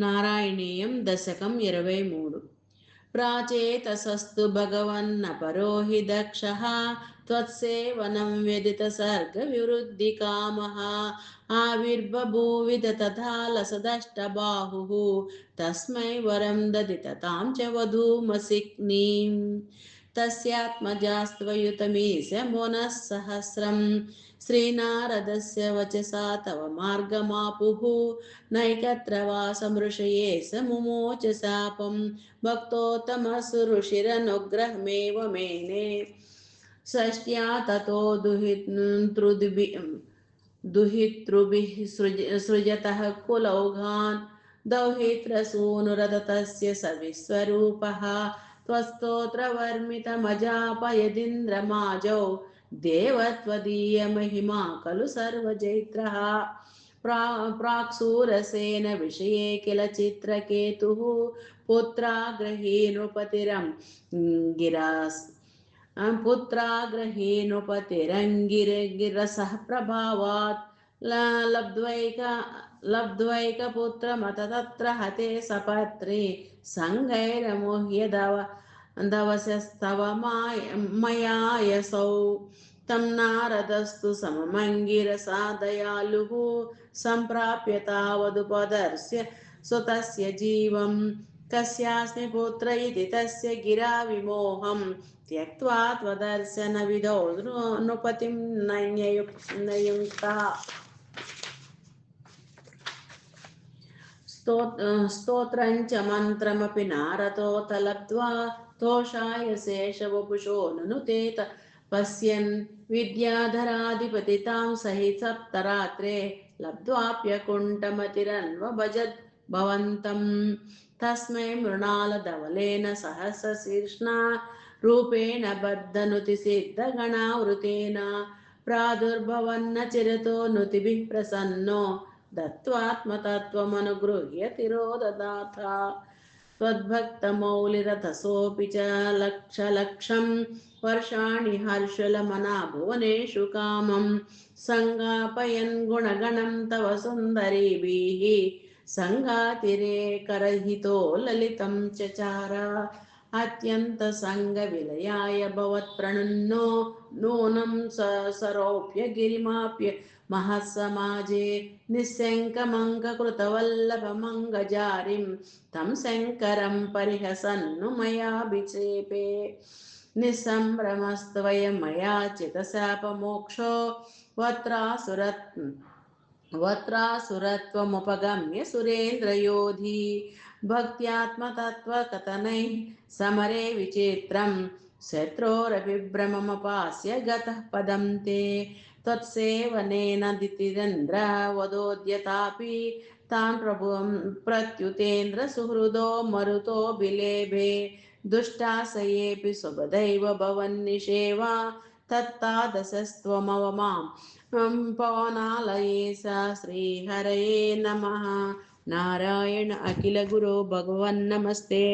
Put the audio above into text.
నారాయణీయం దశకం 23. ప్రాచేతసస్తు భగవన్న పరోహి దక్షః త్వత్సేవనం వ్యదిత సర్గ వివృద్ధి కామః ఆవిర్బభూవిద తథా లసదష్టబాహుః తస్మై వరం దదిత తాం చ వధూమసిక్నీం తస్యాత్మజాస్త్వయుతమీశ మోనః సహస్రం శ్రీనారదస్య వచసా తవ మార్గమాపుః నైకత్ర వాసమృషయే స ముమోచ శాపం భక్తోత్తమసు ఋషిరనుగ్రహమేవ మేనే షష్ట్యా తతో दुहितृभिः सृजतः कुलौघान् दौहित्रसूनुरदतस्य स विश्वरूपः त्वस्तोत्रवर्मितमजापयदिन्द्रमाजौ देवत्वदीयमहिमा खलु सर्वजैत्रः प्राक्सूरसेन विषये किल चित्रकेतुः पुत्राग्रही नृपतिरं गिरास् पुत्राग्रहीनुपतिरङ्गिरसः प्रभावात् लब्ध्वैकपुत्रमत तत्र हते सपत्रे सङ्गैरमुह्यदवसस्तव मया यसौ तं नारदस्तु सममङ्गिरसा दयालुः सम्प्राप्य तावदुपदर्श्य सुतस्य जीवं कस्यास्मि पुत्र इति तस्य गिरा विमोहं त्यक्त्वा त्वदर्शनविधौ नृपतिं नयुङ्क्तः स्तोत्रञ्च मन्त्रमपि नारदोऽथ लब्ध्वा तोषाय शेषवपुषो नुनुतेत पश्यन् विद्याधराधिपतितां सहि सप्तरात्रे लब्ध्वाप्यकुण्ठमतिरन्वभजद् भवन्तं तस्मै मृणालधवलेन सहस्रशीर्ष्णा रूपेण बद्धनुतिसिद्धगणावृतेन प्रादुर्भवन्न चिरतो नुतिभिः प्रसन्नो दत्त्वात्मतत्त्वमनुगृह्य तिरोददाथ त्वद्भक्तमौलिरथसोऽपि च लक्षलक्षं वर्षाणि हर्षलमना भुवनेषु कामं सङ्गापयन् गुणगणं तव सुन्दरीभिः सङ्गातिरेकरहितो ललितं चचार अत्यन्तसङ्गविलयाय भवत्प्रणुन्नो नूनं सरोप्य गिरिमाप्य महत्समाजे निःशङ्कमङ्ककृतवल्लभमङ्गजारिं तं शङ्करं परिहसन्नु मयाभिक्षेपे निःसम्भ्रमस्त्वयं मया चितशापमोक्षो वत्रासुरत्वमुपगम्य सुरेन्द्रयोधी भक्त्यात्मतत्त्वकथनैः समरे विचित्रं शत्रोरभिभ्रममपास्य गतः पदं ते त्वत्सेवनेन दितिरेन्द्र वदोद्यतापि तान् प्रत्युतेन्द्र सुहृदो मरुतो बिलेभे दुष्टाशयेऽपि सुभदैव भवन्निषेवा तत्तादशस्त्वमवमां पवनालये सा श्रीहरये नमः। नारायण अखिल गुरो भगवन् नमस्ते।